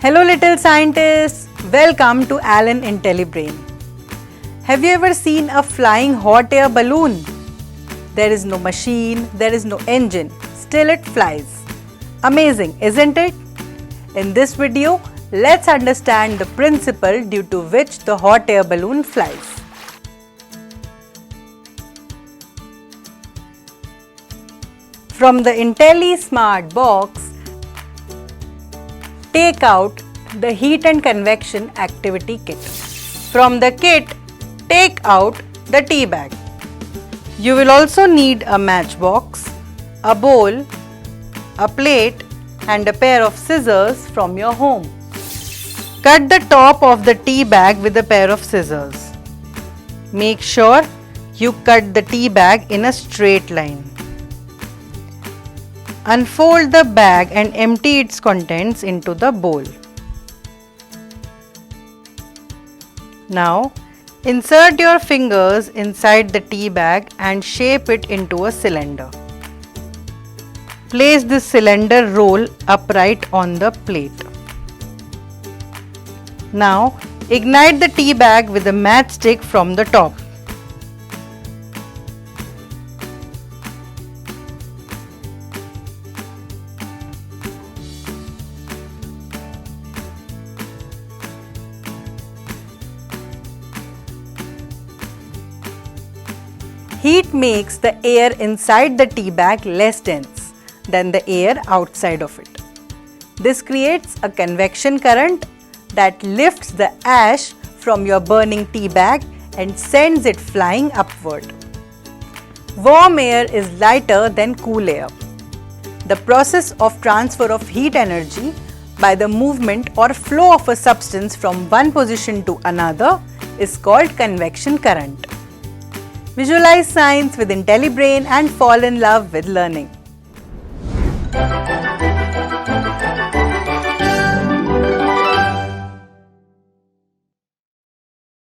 Hello little scientists, welcome to Alan IntelliBrain. Have you ever seen a flying hot air balloon? There is no machine, there is no engine, still it flies. Amazing, isn't it? In this video, let's understand the principle due to which the hot air balloon flies. From the IntelliSmart box, take out the heat and convection activity kit. From the kit, take out the tea bag. You will also need a matchbox, a bowl, a plate and a pair of scissors from your home. Cut the top of the tea bag with a pair of scissors. Make sure you cut the tea bag in a straight line. Unfold the bag and empty its contents into the bowl. Now, insert your fingers inside the tea bag and shape it into a cylinder. Place this cylinder roll upright on the plate. Now, ignite the tea bag with a matchstick from the top. Heat makes the air inside the tea bag less dense than the air outside of it. This creates a convection current that lifts the ash from your burning tea bag and sends it flying upward. Warm air is lighter than cool air. The process of transfer of heat energy by the movement or flow of a substance from one position to another is called convection current. Visualize science with IntelliBrain and fall in love with learning.